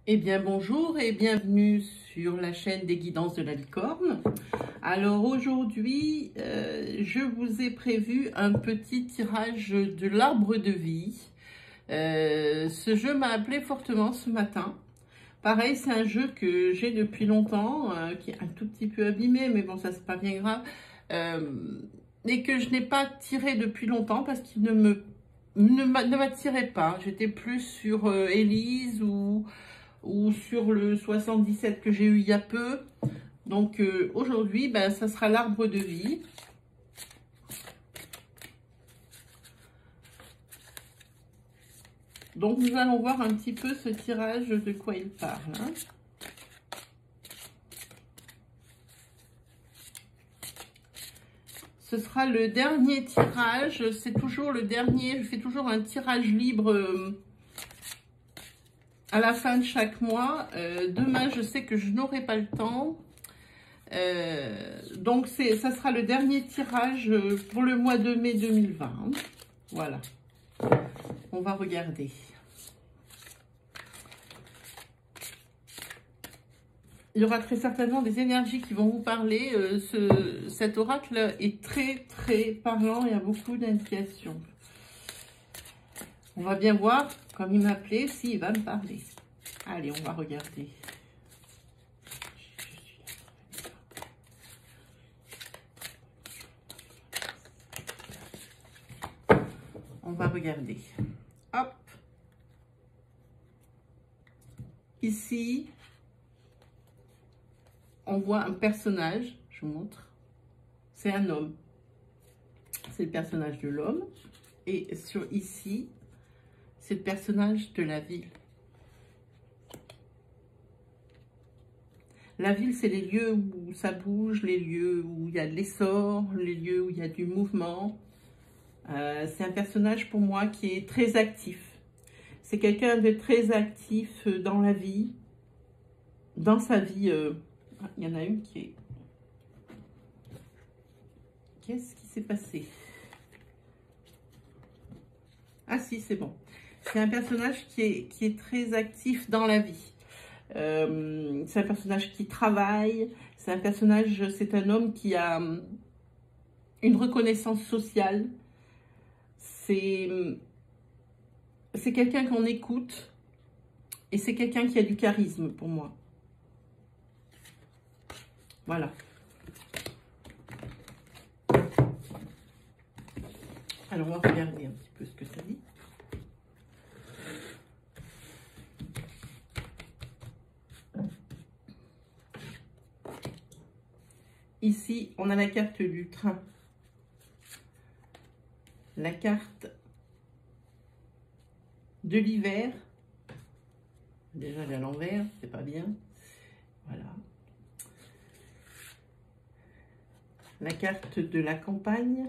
Eh bien bonjour et bienvenue sur la chaîne des guidances de la licorne. Alors aujourd'hui, je vous ai prévu un petit tirage de l'arbre de vie. Ce jeu m'a appelé fortement ce matin. Pareil, c'est un jeu que j'ai depuis longtemps, qui est un tout petit peu abîmé, mais bon, ça c'est pas bien grave. Et que je n'ai pas tiré depuis longtemps parce qu'il ne m'attirait pas. J'étais plus sur Élise ou sur le 77 que j'ai eu il y a peu. Donc aujourd'hui, ben, ça sera l'arbre de vie. Donc nous allons voir un petit peu ce tirage de quoi il parle. Hein. Ce sera le dernier tirage, c'est toujours le dernier, je fais toujours un tirage libre à la fin de chaque mois. Demain, je sais que je n'aurai pas le temps. Donc, ça sera le dernier tirage pour le mois de mai 2020. Voilà. On va regarder. Il y aura très certainement des énergies qui vont vous parler. Cet oracle est très parlant et a beaucoup d'indications. On va bien voir, comme il m'appelait, s'il va me parler. Allez, on va regarder. On va regarder. Hop. Ici, on voit un personnage. Je vous montre. C'est un homme. C'est le personnage de l'homme. Et sur ici, c'est le personnage de la ville. La ville, c'est les lieux où ça bouge, les lieux où il y a de l'essor, les lieux où il y a du mouvement. C'est un personnage pour moi qui est très actif. C'est quelqu'un de très actif dans la vie, dans sa vie. Il y en a une qui est... Qu'est-ce qui s'est passé? Ah si, c'est bon. C'est un personnage qui est très actif dans la vie. C'est un personnage qui travaille. C'est un personnage, c'est un homme qui a une reconnaissance sociale. C'est quelqu'un qu'on écoute et c'est quelqu'un qui a du charisme pour moi. Voilà. Alors, on va regarder un petit peu ce que ça dit. Ici, on a la carte du train. La carte de l'hiver. Déjà, elle est à l'envers, c'est pas bien. Voilà. La carte de la campagne.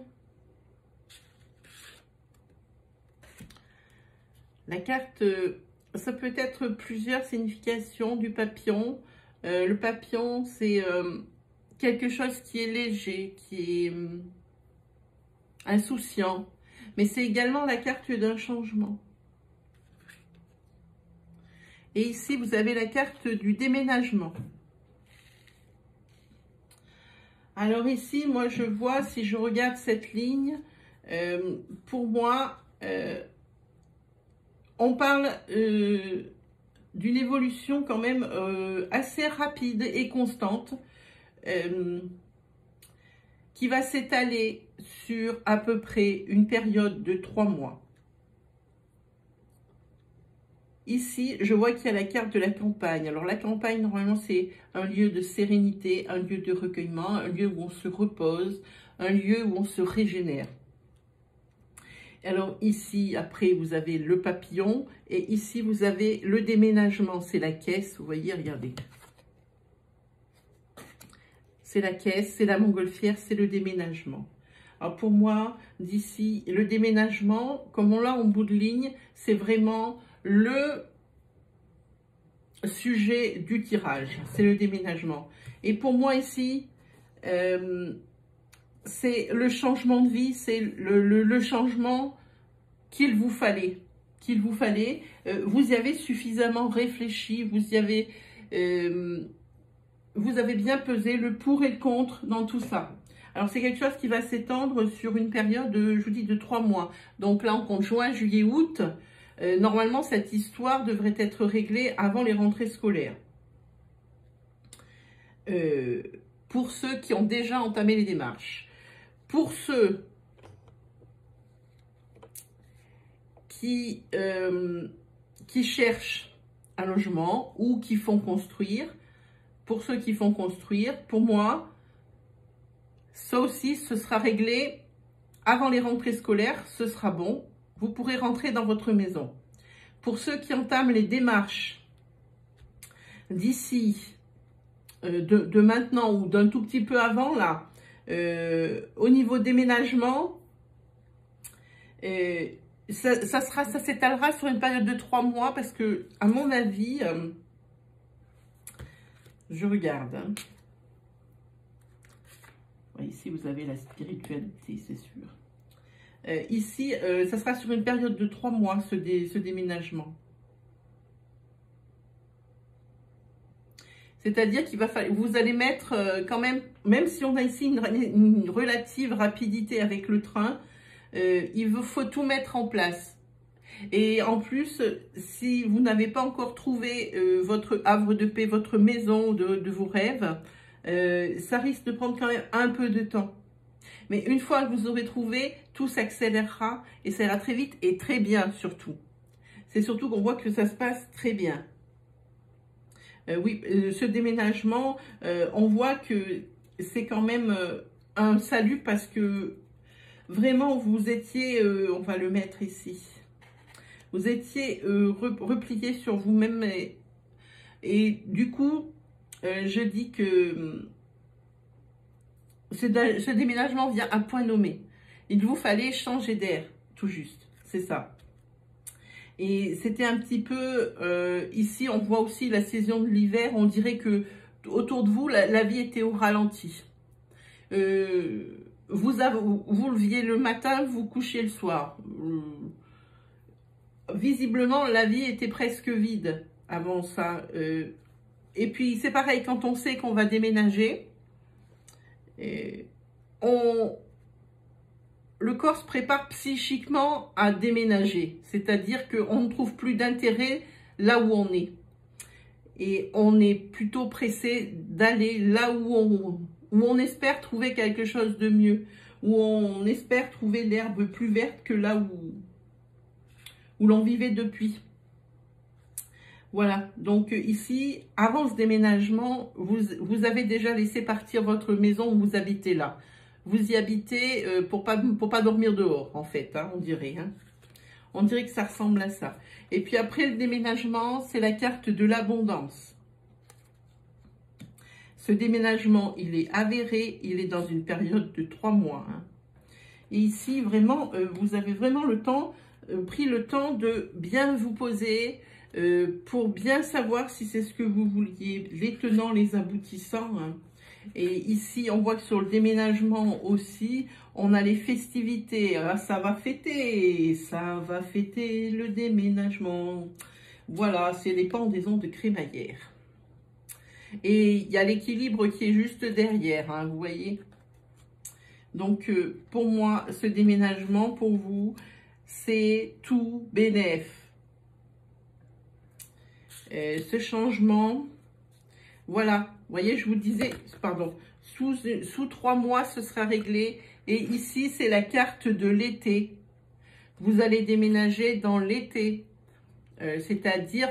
La carte, ça peut être plusieurs significations du papillon. Le papillon, c'est quelque chose qui est léger, qui est insouciant. Mais c'est également la carte d'un changement. Et ici, vous avez la carte du déménagement. Alors ici, moi, je vois, si je regarde cette ligne, pour moi, on parle d'une évolution quand même assez rapide et constante qui va s'étaler sur à peu près une période de 3 mois. Ici, je vois qu'il y a la carte de la campagne. Alors, la campagne, normalement, c'est un lieu de sérénité, un lieu de recueillement, un lieu où on se repose, un lieu où on se régénère. Alors, ici, après, vous avez le papillon. Et ici, vous avez le déménagement. C'est la caisse. Vous voyez, regardez. C'est la caisse, c'est la montgolfière, c'est le déménagement. Alors, pour moi, d'ici, le déménagement, comme on l'a en bout de ligne, c'est vraiment le sujet du tirage, c'est le déménagement. Et pour moi ici, c'est le changement de vie, c'est le changement qu'il vous fallait. qu'il vous fallait. Vous y avez suffisamment réfléchi, vous avez bien pesé le pour et le contre dans tout ça. Alors, c'est quelque chose qui va s'étendre sur une période, je vous dis, de 3 mois. Donc là, on compte juin, juillet, août. Normalement, cette histoire devrait être réglée avant les rentrées scolaires. Pour ceux qui ont déjà entamé les démarches. Pour ceux qui cherchent un logement ou qui font construire, pour ceux qui font construire, pour moi, ça aussi, ce sera réglé avant les rentrées scolaires, ce sera bon. Vous pourrez rentrer dans votre maison. Pour ceux qui entament les démarches d'ici, de maintenant ou d'un tout petit peu avant, là, au niveau déménagement, ça s'étalera sur une période de 3 mois parce que, à mon avis, je regarde. Hein. Ouais, ici, vous avez la spiritualité, c'est sûr. Ici, ça sera sur une période de 3 mois, ce déménagement. C'est-à-dire qu'il va falloir, vous allez mettre quand même si on a ici une relative rapidité avec le train, il vous faut tout mettre en place. Et en plus, si vous n'avez pas encore trouvé votre havre de paix, votre maison de vos rêves, ça risque de prendre quand même un peu de temps. Mais une fois que vous aurez trouvé, tout s'accélérera et ça ira très vite et très bien surtout. C'est surtout qu'on voit que ça se passe très bien. Oui, ce déménagement, on voit que c'est quand même un salut parce que vraiment vous étiez, on va le mettre ici, vous étiez replié sur vous-même et du coup, je dis que ce déménagement vient à point nommé. Il vous fallait changer d'air, tout juste, c'est ça. Et c'était un petit peu, ici on voit aussi la saison de l'hiver, on dirait que autour de vous, la vie était au ralenti. Vous leviez le matin, vous couchiez le soir. Visiblement, la vie était presque vide avant ça. Et puis c'est pareil, quand on sait qu'on va déménager, le corps se prépare psychiquement à déménager. C'est-à-dire qu'on ne trouve plus d'intérêt là où on est. Et on est plutôt pressé d'aller là où on espère trouver quelque chose de mieux. Où on espère trouver l'herbe plus verte que là où l'on vivait depuis. Voilà, donc ici, avant ce déménagement, vous avez déjà laissé partir votre maison où vous habitez là. Vous y habitez pour pas dormir dehors, en fait, hein, on dirait. Hein. On dirait que ça ressemble à ça. Et puis après le déménagement, c'est la carte de l'abondance. Ce déménagement, il est avéré, il est dans une période de 3 mois. Hein. Et ici, vraiment, vous avez vraiment pris le temps de bien vous poser, pour bien savoir si c'est ce que vous vouliez, les tenants, les aboutissants. Hein. Et ici, on voit que sur le déménagement aussi, on a les festivités. Ah, ça va fêter le déménagement. Voilà, c'est les pendaisons de crémaillère. Et il y a l'équilibre qui est juste derrière, hein, vous voyez. Donc, pour moi, ce déménagement, pour vous, c'est tout bénef. Ce changement, voilà, vous voyez, je vous disais, pardon, sous 3 mois, ce sera réglé. Et ici, c'est la carte de l'été. Vous allez déménager dans l'été. C'est-à-dire,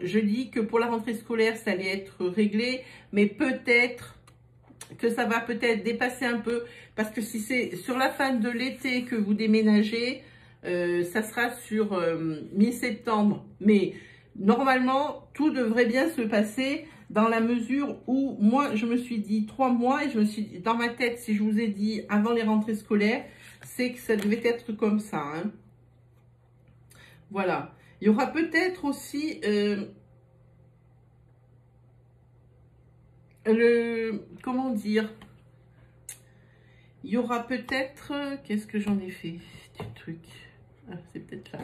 je dis que pour la rentrée scolaire, ça allait être réglé, mais peut-être que ça va peut-être dépasser un peu, parce que si c'est sur la fin de l'été que vous déménagez, ça sera sur mi-septembre. Mais normalement, tout devrait bien se passer dans la mesure où, moi, je me suis dit 3 mois, et je me suis dit, dans ma tête, si je vous ai dit avant les rentrées scolaires, c'est que ça devait être comme ça. Hein. Voilà. Il y aura peut-être aussi comment dire, il y aura peut-être, qu'est-ce que j'en ai fait, petit truc, ah, c'est peut-être là.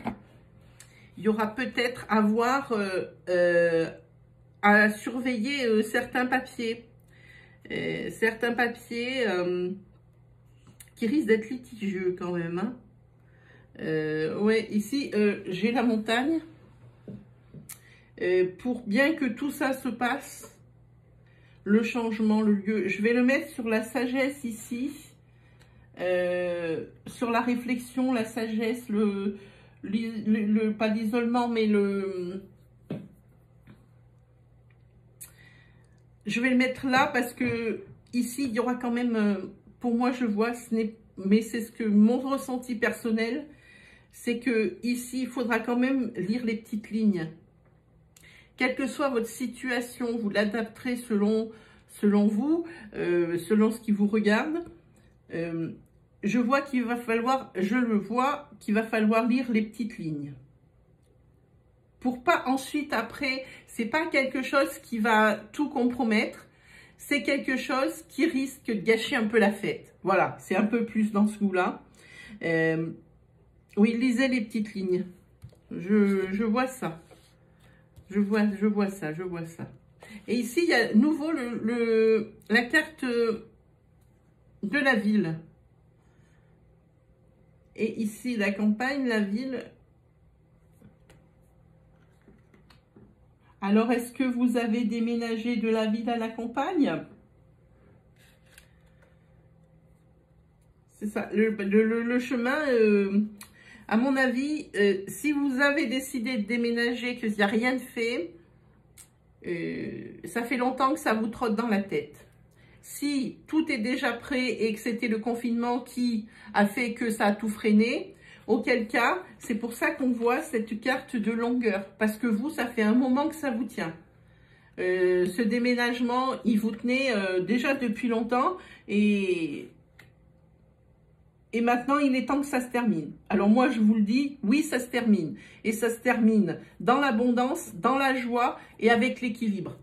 il y aura peut-être à surveiller certains papiers. Certains papiers qui risquent d'être litigieux quand même. Hein. Ouais, ici, j'ai la montagne. Pour bien que tout ça se passe, le changement, le lieu, je vais le mettre sur la sagesse ici, sur la réflexion, la sagesse, pas l'isolement, mais je vais le mettre là parce que ici, il y aura quand même, pour moi, je vois, mais c'est ce que mon ressenti personnel, c'est que ici, il faudra quand même lire les petites lignes. Quelle que soit votre situation, vous l'adapterez selon vous, selon ce qui vous regarde. Je vois qu'il va falloir, qu'il va falloir lire les petites lignes. Pour pas ensuite, après, c'est pas quelque chose qui va tout compromettre, c'est quelque chose qui risque de gâcher un peu la fête. Voilà, c'est un peu plus dans ce goût-là. Oui, lisez les petites lignes. Je vois ça. Je vois ça. Et ici, il y a nouveau la carte de la ville. Et ici, la campagne, la ville. Alors, est-ce que vous avez déménagé de la ville à la campagne? C'est ça, le chemin, à mon avis, si vous avez décidé de déménager, qu'il n'y a rien de fait, ça fait longtemps que ça vous trotte dans la tête. Si tout est déjà prêt et que c'était le confinement qui a fait que ça a tout freiné, auquel cas, c'est pour ça qu'on voit cette carte de longueur. Parce que vous, ça fait un moment que ça vous tient. Ce déménagement, il vous tenait déjà depuis longtemps et maintenant, il est temps que ça se termine. Alors moi, je vous le dis, oui, ça se termine. Et ça se termine dans l'abondance, dans la joie et avec l'équilibre.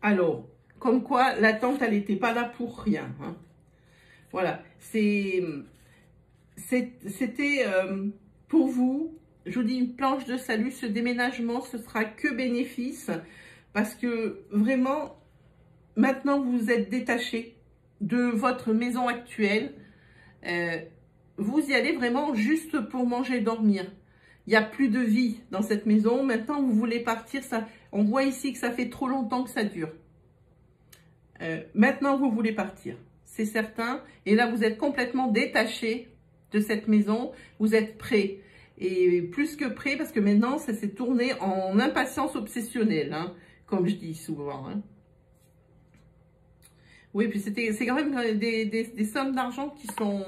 Alors, comme quoi, l'attente, elle n'était pas là pour rien. Hein. Voilà, c'était pour vous, je vous dis, une planche de salut. Ce déménagement, ce sera que bénéfice. Parce que vraiment, maintenant, vous vous êtes détaché de votre maison actuelle, vous y allez vraiment juste pour manger et dormir. Il n'y a plus de vie dans cette maison. Maintenant, vous voulez partir. On voit ici que ça fait trop longtemps que ça dure. Maintenant, vous voulez partir. C'est certain. Et là, vous êtes complètement détaché de cette maison. Vous êtes prêt. Et plus que prêt, parce que maintenant, ça s'est tourné en impatience obsessionnelle, hein, comme je dis souvent. Hein. Oui, puis c'est quand même des sommes d'argent qui sont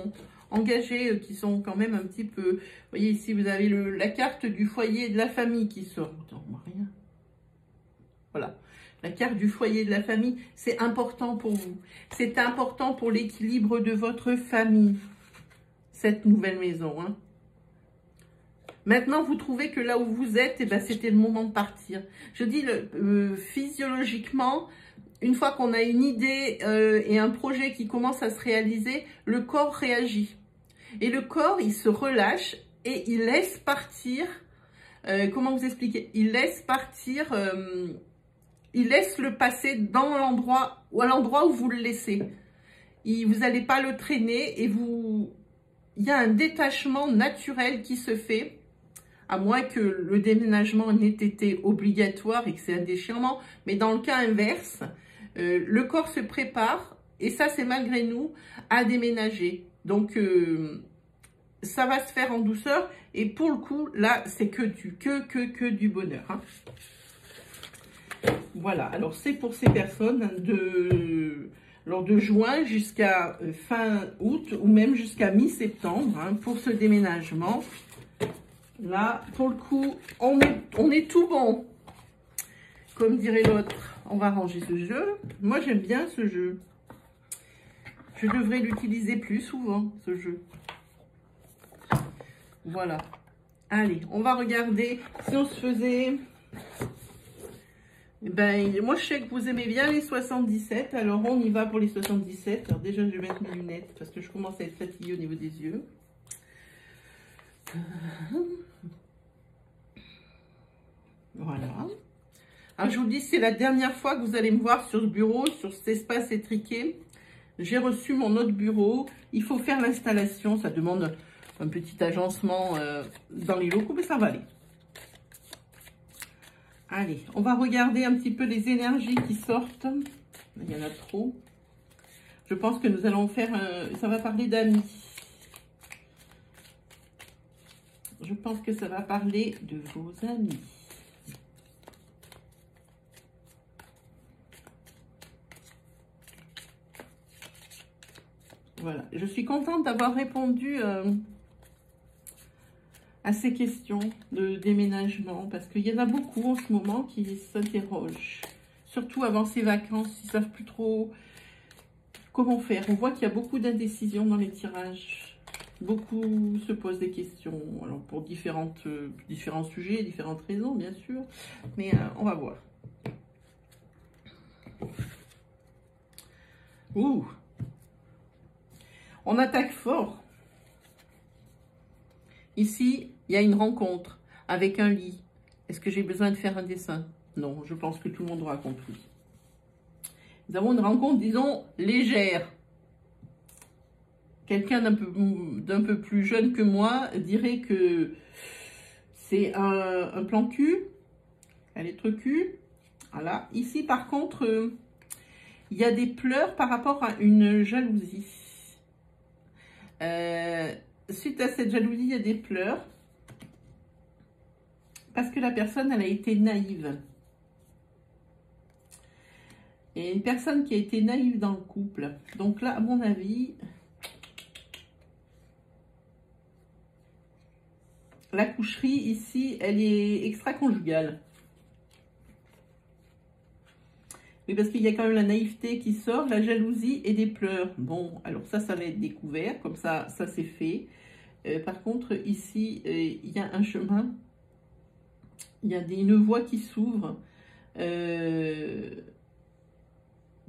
engagées, qui sont quand même un petit peu... Vous voyez ici, vous avez la carte du foyer et de la famille qui sort. Attends, rien. Voilà. La carte du foyer et de la famille, c'est important pour vous. C'est important pour l'équilibre de votre famille, cette nouvelle maison. Hein. Maintenant, vous trouvez que là où vous êtes, eh ben, c'était le moment de partir. Je dis, physiologiquement... Une fois qu'on a une idée et un projet qui commence à se réaliser, le corps réagit. Et le corps, il se relâche et il laisse partir, comment vous expliquer? Il laisse partir, il laisse le passer dans l'endroit, ou à l'endroit où vous le laissez. Vous n'allez pas le traîner et il y a un détachement naturel qui se fait, à moins que le déménagement n'ait été obligatoire et que c'est un déchirement. Mais dans le cas inverse, le corps se prépare, et ça c'est malgré nous, à déménager. Donc ça va se faire en douceur, et pour le coup, là c'est que du bonheur. Hein. Voilà, alors c'est pour ces personnes de juin jusqu'à fin août, ou même jusqu'à mi-septembre, hein, pour ce déménagement. Là, pour le coup, on est tout bon. Comme dirait l'autre, on va ranger ce jeu. Moi, j'aime bien ce jeu. Je devrais l'utiliser plus souvent, ce jeu. Voilà. Allez, on va regarder si on se faisait... Ben, moi, je sais que vous aimez bien les 77. Alors, on y va pour les 77. Alors, déjà, je vais mettre mes lunettes parce que je commence à être fatiguée au niveau des yeux. Voilà. Alors, je vous dis, c'est la dernière fois que vous allez me voir sur ce bureau, sur cet espace étriqué. J'ai reçu mon autre bureau. Il faut faire l'installation. Ça demande un petit agencement dans les locaux, mais ça va aller. Allez, on va regarder un petit peu les énergies qui sortent. Il y en a trop. Je pense que nous allons faire... ça va parler d'amis. Je pense que ça va parler de vos amis. Voilà, je suis contente d'avoir répondu à ces questions de déménagement parce qu'il y en a beaucoup en ce moment qui s'interrogent, surtout avant ces vacances, ils ne savent plus trop comment faire. On voit qu'il y a beaucoup d'indécision dans les tirages, beaucoup se posent des questions, alors pour différents sujets, différentes raisons bien sûr, mais on va voir. Ouh! On attaque fort. Ici, il y a une rencontre avec un lit. Est-ce que j'ai besoin de faire un dessin? Non, je pense que tout le monde aura compris. Nous avons une rencontre, disons, légère. Quelqu'un d'un peu plus jeune que moi dirait que c'est un plan cul, un lettre Q. Voilà. Ici, par contre, il y a des pleurs par rapport à une jalousie. Suite à cette jalousie, il y a des pleurs parce que la personne, elle a été naïve. Et une personne qui a été naïve dans le couple. Donc là, à mon avis, la coucherie ici, elle est extra-conjugale. Oui, parce qu'il y a quand même la naïveté qui sort, la jalousie et des pleurs. Bon, alors ça va être découvert, comme ça c'est fait. Par contre, ici, il y a un chemin, il y a une voie qui s'ouvre.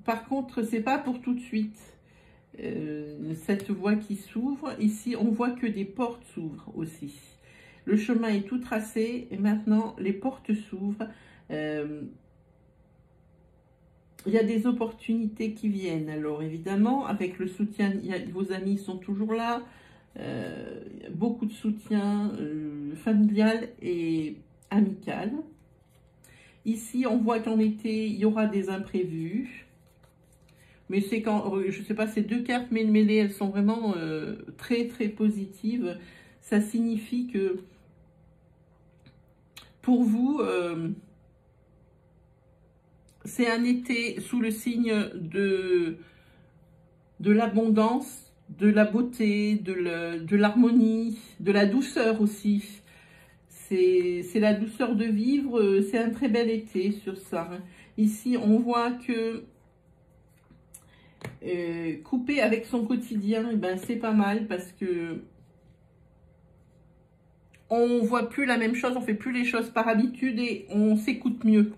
Par contre, c'est pas pour tout de suite. Cette voie qui s'ouvre, ici, on voit que des portes s'ouvrent aussi. Le chemin est tout tracé et maintenant, les portes s'ouvrent. Il y a des opportunités qui viennent. Alors évidemment, avec le soutien, vos amis sont toujours là. Beaucoup de soutien familial et amical. Ici, on voit qu'en été, il y aura des imprévus. Mais c'est quand, je ne sais pas, ces deux cartes mêlées, elles sont vraiment très très positives. Ça signifie que pour vous... c'est un été sous le signe de l'abondance, de la beauté, de l'harmonie, de la douceur aussi. C'est la douceur de vivre, c'est un très bel été sur ça. Ici, on voit que couper avec son quotidien, eh ben, c'est pas mal parce que on voit plus la même chose, on fait plus les choses par habitude et on s'écoute mieux.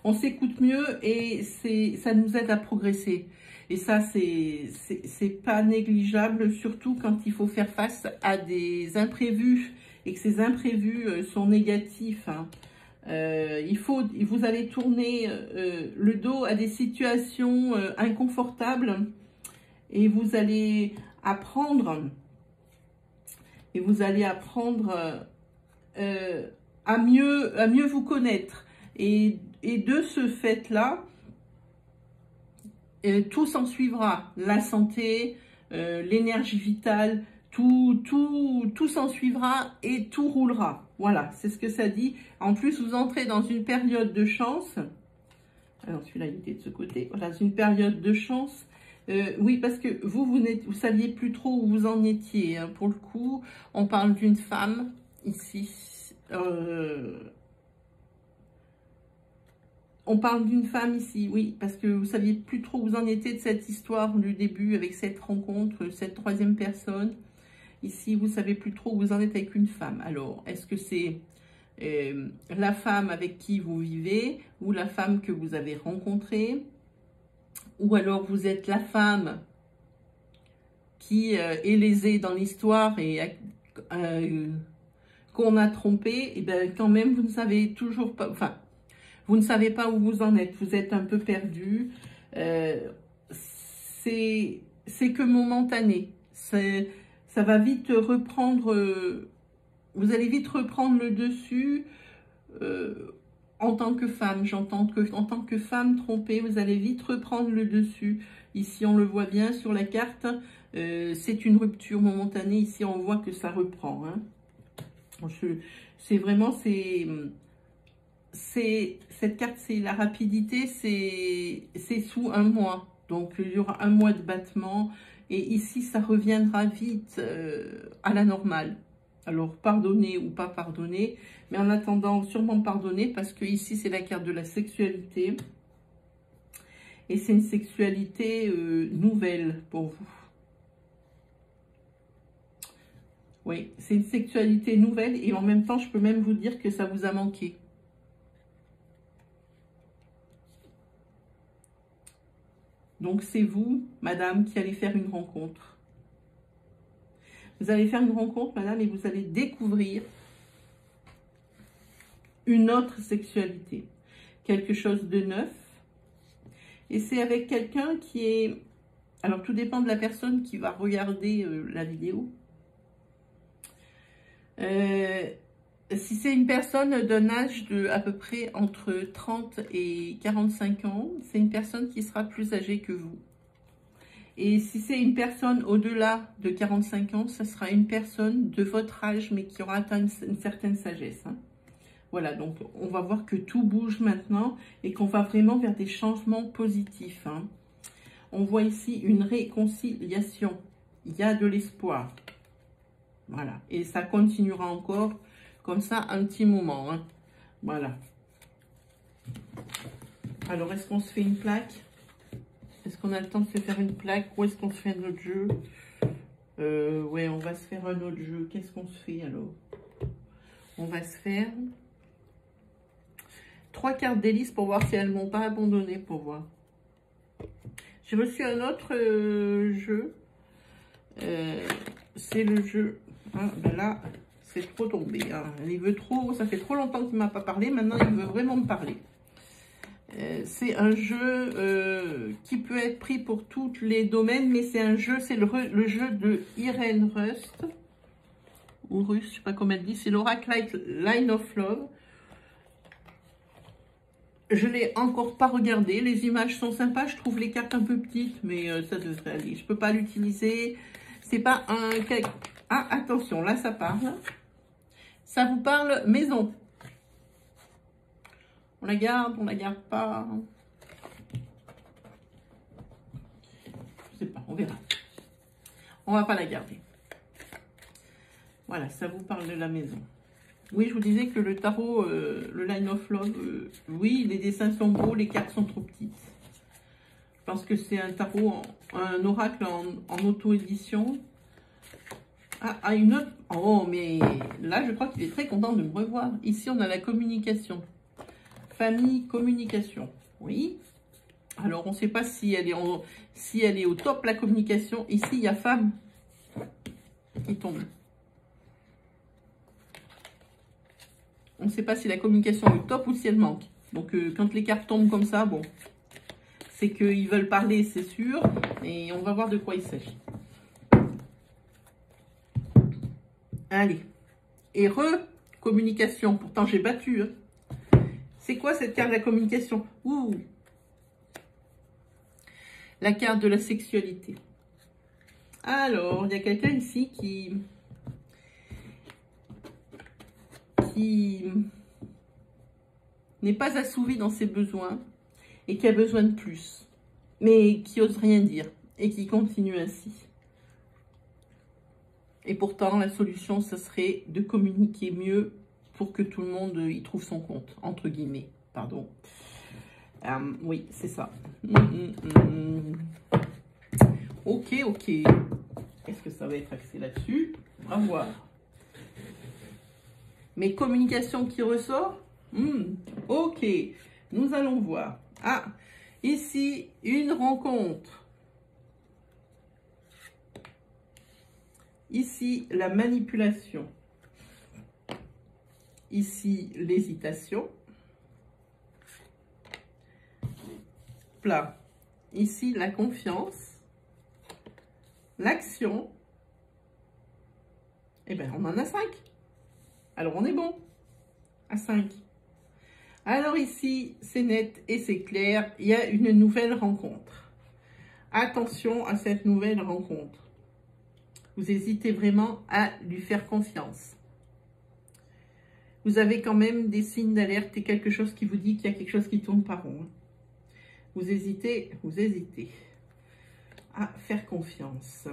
On s'écoute mieux et ça nous aide à progresser. Et ça, c'est pas négligeable, surtout quand il faut faire face à des imprévus et que ces imprévus sont négatifs. Hein. Vous allez tourner le dos à des situations inconfortables et vous allez apprendre à mieux vous connaître. Et de ce fait-là, tout s'en suivra. La santé, l'énergie vitale, tout s'en suivra et tout roulera. Voilà, c'est ce que ça dit. En plus, vous entrez dans une période de chance. Alors, celui-là, il était de ce côté. Voilà, c'est une période de chance. Oui, parce que vous saviez plus trop où vous en étiez. Hein. Pour le coup, on parle d'une femme ici. On parle d'une femme ici, oui, parce que vous saviez plus trop où vous en étiez de cette histoire du début avec cette rencontre, cette troisième personne. Ici, vous savez plus trop où vous en êtes avec une femme. Alors, est-ce que c'est la femme avec qui vous vivez ou la femme que vous avez rencontrée? Ou alors vous êtes la femme qui est lésée dans l'histoire et qu'on a trompé, et bien quand même, vous ne savez toujours pas, enfin, vous ne savez pas où vous en êtes, vous êtes un peu perdu. C'est que momentané. Ça va vite reprendre, vous allez vite reprendre le dessus en tant que femme. J'entends que en tant que femme trompée, vous allez vite reprendre le dessus. Ici, on le voit bien sur la carte, c'est une rupture momentanée. Ici, on voit que ça reprend. Hein. C'est vraiment, cette carte, c'est la rapidité, c'est sous un mois. Donc, il y aura un mois de battement. Et ici, ça reviendra vite à la normale. Alors, pardonner ou pas pardonner. Mais en attendant, sûrement pardonner. Parce que ici, c'est la carte de la sexualité. Et c'est une sexualité nouvelle pour vous. Oui, c'est une sexualité nouvelle. Et en même temps, je peux même vous dire que ça vous a manqué. Donc, c'est vous, madame, qui allez faire une rencontre. Vous allez faire une rencontre, madame, et vous allez découvrir une autre sexualité. Quelque chose de neuf. Et c'est avec quelqu'un qui est... Alors, tout dépend de la personne qui va regarder la vidéo. Si c'est une personne d'un âge de à peu près entre 30 et 45 ans, c'est une personne qui sera plus âgée que vous. Et si c'est une personne au-delà de 45 ans, ça sera une personne de votre âge, mais qui aura atteint une certaine sagesse. Hein. Voilà, donc on va voir que tout bouge maintenant et qu'on va vraiment vers des changements positifs. Hein. On voit ici une réconciliation. Il y a de l'espoir. Voilà, et ça continuera encore comme ça un petit moment. Hein. Voilà. Alors, est-ce qu'on se fait une plaque? Est-ce qu'on a le temps de se faire une plaque? Ou est-ce qu'on se fait un autre jeu? Ouais, on va se faire un autre jeu. Qu'est-ce qu'on se fait alors? On va se faire 3 cartes d'hélice pour voir si elles m'ont pas abandonné, pour voir. J'ai reçu un autre jeu. C'est le jeu... Ah, ben là, c'est trop tombé. Hein. Il veut trop... Ça fait trop longtemps qu'il ne m'a pas parlé. Maintenant, il veut vraiment me parler. C'est un jeu qui peut être pris pour tous les domaines, mais c'est un jeu, c'est le jeu de Irene Rust, ou Russe, je ne sais pas comment elle dit, c'est l'Oracle Line of Love. Je ne l'ai encore pas regardé, les images sont sympas, je trouve les cartes un peu petites, mais ça devrait aller. Je ne peux pas l'utiliser, c'est pas un... Ah, attention, là ça parle. Ça vous parle maison. On la garde pas. Je sais pas, on verra. On va pas la garder. Voilà, ça vous parle de la maison. Oui, je vous disais que le tarot, le Line of Love, oui, les dessins sont beaux, les cartes sont trop petites. Je pense que c'est un tarot, un oracle en auto-édition. Ah, une autre. Oh, mais là, je crois qu'il est très content de me revoir. Ici, on a la communication. Famille, communication. Oui. Alors, on ne sait pas si elle est au top, la communication. Ici, il y a femme qui tombe. On ne sait pas si la communication est au top ou si elle manque. Donc, quand les cartes tombent comme ça, bon, c'est qu'ils veulent parler, c'est sûr. Et on va voir de quoi il s'agit. Allez. Et communication. Pourtant, j'ai battu. Hein. C'est quoi cette carte de la communication? Ouh. La carte de la sexualité. Alors, il y a quelqu'un ici qui n'est pas assouvi dans ses besoins et qui a besoin de plus, mais qui ose rien dire et qui continue ainsi. Et pourtant, la solution, ce serait de communiquer mieux pour que tout le monde y trouve son compte, entre guillemets, pardon. Oui, c'est ça. Ok. Est-ce que ça va être axé là-dessus? On va voir. Mais communication qui ressort? Ok, nous allons voir. Ah, ici, une rencontre. Ici, la manipulation. Ici, l'hésitation. Plat. Ici, la confiance. L'action. Eh bien, on en a 5. Alors, on est bon. À 5. Alors ici, c'est net et c'est clair. Il y a une nouvelle rencontre. Attention à cette nouvelle rencontre. Vous hésitez vraiment à lui faire confiance. Vous avez quand même des signes d'alerte et quelque chose qui vous dit qu'il y a quelque chose qui tourne pas rond. Vous hésitez à faire confiance.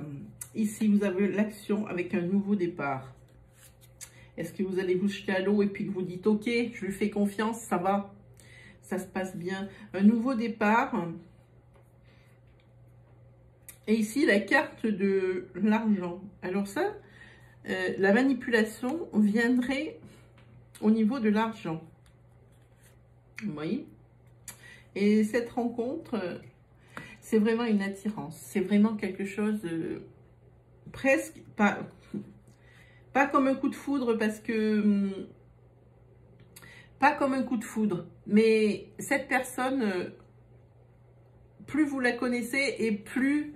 Ici, vous avez l'action avec un nouveau départ. Est-ce que vous allez vous jeter à l'eau et puis que vous dites « Ok, je lui fais confiance, ça va, ça se passe bien ». Un nouveau départ. Et ici, la carte de l'argent. Alors ça, la manipulation viendrait au niveau de l'argent. Vous voyez? Et cette rencontre, c'est vraiment une attirance. C'est vraiment quelque chose de presque pas comme un coup de foudre parce que... Pas comme un coup de foudre. Mais cette personne, plus vous la connaissez et plus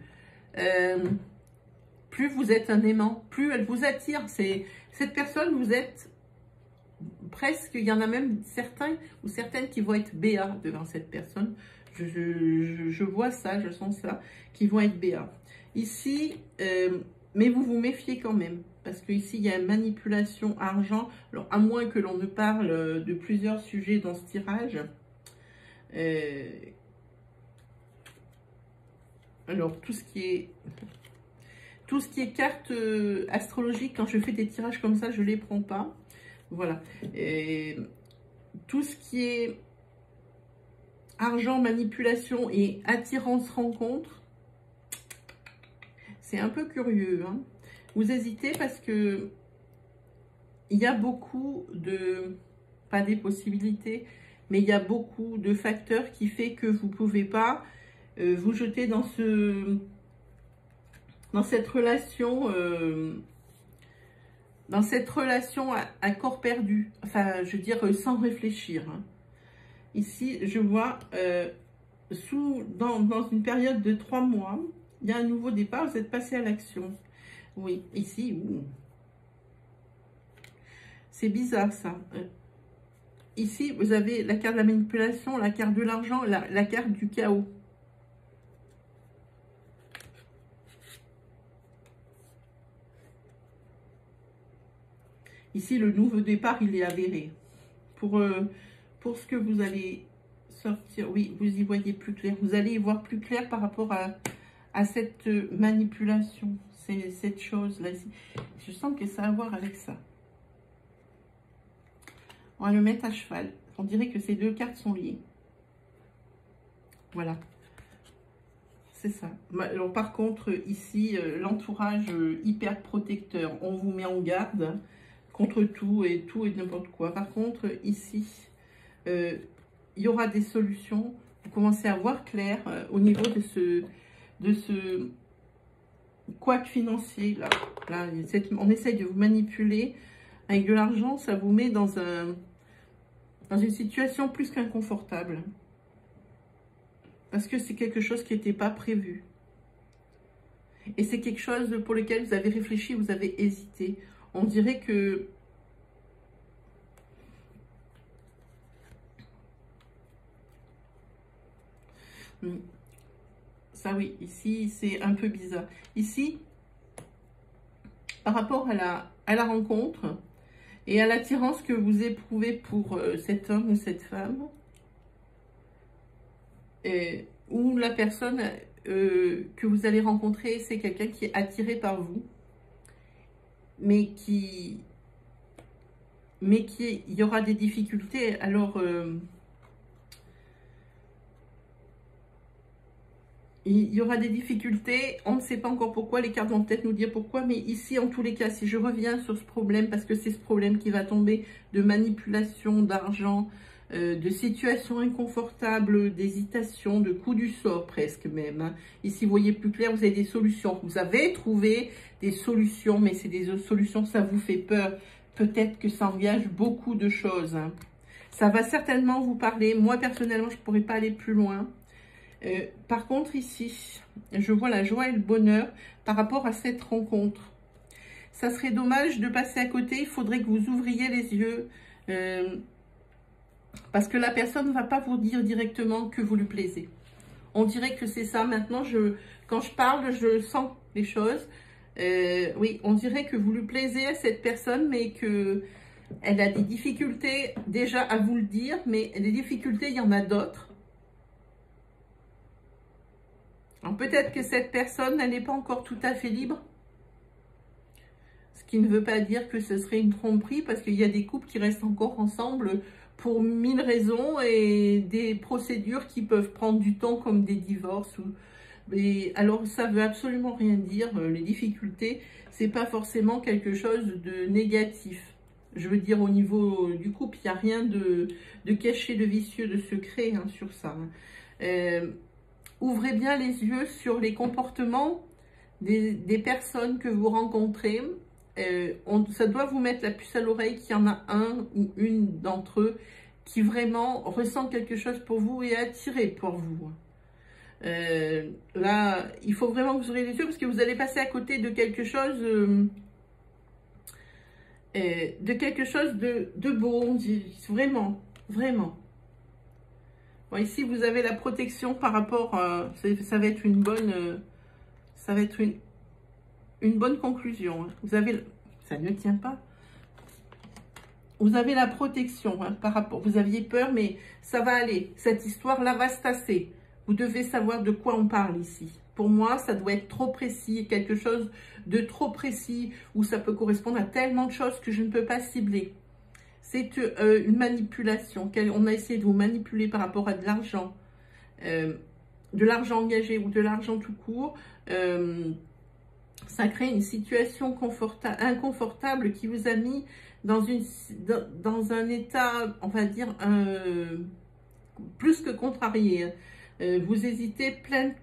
vous êtes un aimant, plus elle vous attire. Cette personne, vous êtes presque... Il y en a même certains ou certaines qui vont être BA devant cette personne. Je vois ça, je sens ça, qui vont être BA. Ici, mais vous vous méfiez quand même. Parce qu'ici, il y a manipulation, argent. Alors, à moins que l'on ne parle de plusieurs sujets dans ce tirage. Alors, tout ce qui est carte astrologique, quand je fais des tirages comme ça, je ne les prends pas. Voilà. Tout ce qui est argent, manipulation et attirance rencontre, c'est un peu curieux, hein. Vous hésitez parce que il y a beaucoup de, pas des possibilités, mais il y a beaucoup de facteurs qui fait que vous ne pouvez pas vous jeter dans cette relation à corps perdu, enfin je veux dire sans réfléchir, hein. Ici je vois dans une période de 3 mois, il y a un nouveau départ, vous êtes passé à l'action. Oui, ici, c'est bizarre ça. Ici, vous avez la carte de la manipulation, la carte de l'argent, la carte du chaos. Ici, le nouveau départ, il est avéré. Pour ce que vous allez sortir, oui, vous y voyez plus clair. Vous allez y voir plus clair par rapport à cette manipulation. C'est cette chose-là. Je sens que ça a à voir avec ça. On va le mettre à cheval. On dirait que ces deux cartes sont liées. Voilà. C'est ça. Alors, par contre, ici, l'entourage hyper protecteur. On vous met en garde contre tout et n'importe quoi. Par contre, ici, il y aura des solutions. Vous commencez à voir clair au niveau de ce couac financier. Là, on essaye de vous manipuler avec de l'argent. Ça vous met dans une situation plus qu'inconfortable. Parce que c'est quelque chose qui n'était pas prévu. Et c'est quelque chose pour lequel vous avez réfléchi, vous avez hésité. On dirait que... Ça oui, ici c'est un peu bizarre. Ici, par rapport à la rencontre et à l'attirance que vous éprouvez pour cet homme ou cette femme, ou la personne que vous allez rencontrer, c'est quelqu'un qui est attiré par vous, mais il y aura des difficultés. Alors, il y aura des difficultés, on ne sait pas encore pourquoi, les cartes vont peut-être nous dire pourquoi, mais ici, en tous les cas, si je reviens sur ce problème, parce que c'est ce problème qui va tomber de manipulation, d'argent, de situations inconfortables, d'hésitation, de coup du sort presque même, hein. Ici, vous voyez plus clair, vous avez des solutions. Vous avez trouvé des solutions, mais c'est des solutions, ça vous fait peur. peut-être que ça engage beaucoup de choses. Hein. Ça va certainement vous parler. Moi, personnellement, je ne pourrais pas aller plus loin. Par contre, ici, je vois la joie et le bonheur par rapport à cette rencontre. Ça serait dommage de passer à côté. Il faudrait que vous ouvriez les yeux. Parce que la personne ne va pas vous dire directement que vous lui plaisez. On dirait que c'est ça. Maintenant, quand je parle, je sens les choses. Oui, on dirait que vous lui plaisez à cette personne, mais qu'elle a des difficultés déjà à vous le dire. Mais les difficultés, il y en a d'autres. Alors peut-être que cette personne, elle n'est pas encore tout à fait libre. Ce qui ne veut pas dire que ce serait une tromperie, parce qu'il y a des couples qui restent encore ensemble pour 1000 raisons et des procédures qui peuvent prendre du temps comme des divorces. Mais alors ça veut absolument rien dire. Les difficultés, c'est pas forcément quelque chose de négatif. Je veux dire, au niveau du couple, il n'y a rien de caché, de vicieux, de secret hein, sur ça. Ouvrez bien les yeux sur les comportements des personnes que vous rencontrez. Ça doit vous mettre la puce à l'oreille qu'il y en a un ou une d'entre eux qui vraiment ressent quelque chose pour vous et est attiré pour vous. Là, il faut vraiment que vous ouvrez les yeux parce que vous allez passer à côté de quelque chose de beau, on dit, vraiment, vraiment. Bon, ici, vous avez la protection par rapport, ça va être une bonne, une bonne conclusion. Hein. Vous avez, ça ne tient pas. Vous avez la protection hein, par rapport. Vous aviez peur, mais ça va aller. Cette histoire-là va se tasser. Vous devez savoir de quoi on parle ici. Pour moi, ça doit être trop précis, quelque chose de trop précis, où ça peut correspondre à tellement de choses que je ne peux pas cibler. C'est une manipulation. On a essayé de vous manipuler par rapport à de l'argent engagé ou de l'argent tout court. Ça crée une situation inconfortable qui vous a mis dans un état, on va dire, plus que contrarié. Vous hésitez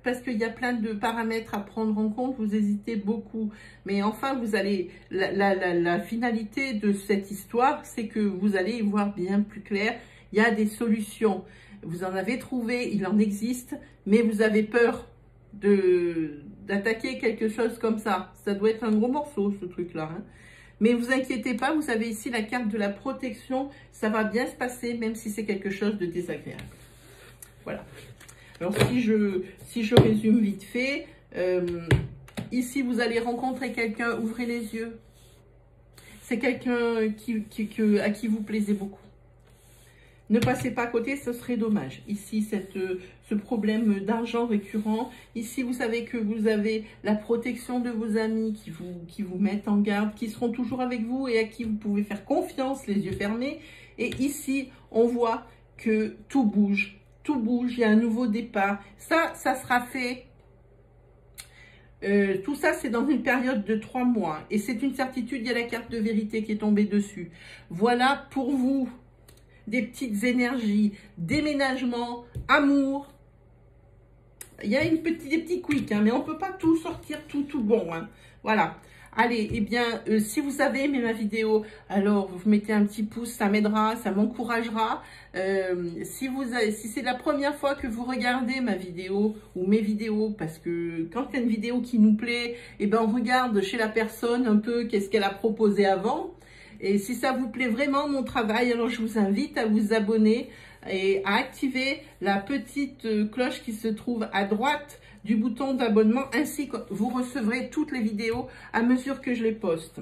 parce qu'il y a plein de paramètres à prendre en compte, vous hésitez beaucoup. Mais enfin, vous allez la finalité de cette histoire, c'est que vous allez y voir bien plus clair. Il y a des solutions. Vous en avez trouvé, il en existe, mais vous avez peur d'attaquer quelque chose comme ça. Ça doit être un gros morceau, ce truc-là. Hein. Mais vous inquiétez pas, vous avez ici la carte de la protection. Ça va bien se passer, même si c'est quelque chose de désagréable. Voilà. Alors, si je résume vite fait, ici, vous allez rencontrer quelqu'un, ouvrez les yeux. C'est quelqu'un à qui vous plaisez beaucoup. Ne passez pas à côté, ce serait dommage. Ici, ce problème d'argent récurrent. Ici, vous savez que vous avez la protection de vos amis qui vous mettent en garde, qui seront toujours avec vous et à qui vous pouvez faire confiance, les yeux fermés. Et ici, on voit que tout bouge. Tout bouge, il y a un nouveau départ. Ça sera fait. Tout ça, c'est dans une période de 3 mois. Et c'est une certitude, il y a la carte de vérité qui est tombée dessus. Voilà pour vous des petites énergies, déménagement, amour. Il y a des petits quicks, hein, mais on ne peut pas tout sortir tout bon. Hein. Voilà. Allez, eh bien, si vous avez aimé ma vidéo, alors vous mettez un petit pouce, ça m'aidera, ça m'encouragera. Si c'est la première fois que vous regardez ma vidéo ou mes vidéos, parce que quand il y a une vidéo qui nous plaît, eh ben, on regarde chez la personne un peu qu'est-ce qu'elle a proposé avant. Et si ça vous plaît vraiment mon travail, alors je vous invite à vous abonner et à activer la petite cloche qui se trouve à droite du bouton d'abonnement, ainsi que vous recevrez toutes les vidéos à mesure que je les poste.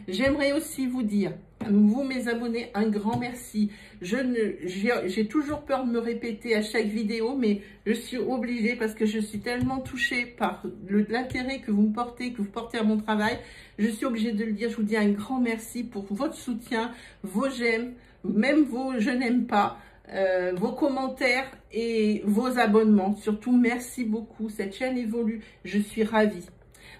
J'aimerais aussi vous dire, vous mes abonnés, un grand merci. J'ai toujours peur de me répéter à chaque vidéo, mais je suis obligée parce que je suis tellement touchée par l'intérêt que vous me portez, que vous portez à mon travail. Je suis obligée de le dire. Je vous dis un grand merci pour votre soutien, vos j'aime, même vos je n'aime pas, vos commentaires et vos abonnements. Surtout, merci beaucoup. Cette chaîne évolue. Je suis ravie.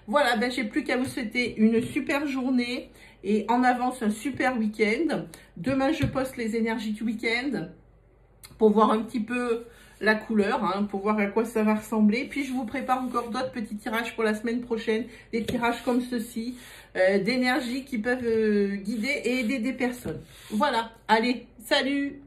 Voilà, ben, j'ai plus qu'à vous souhaiter une super journée et en avance un super week-end. Demain, je poste les énergies du week-end pour voir un petit peu la couleur, hein, pour voir à quoi ça va ressembler. Puis je vous prépare encore d'autres petits tirages pour la semaine prochaine, des tirages comme ceci, d'énergie qui peuvent guider et aider des personnes. Voilà, allez, salut!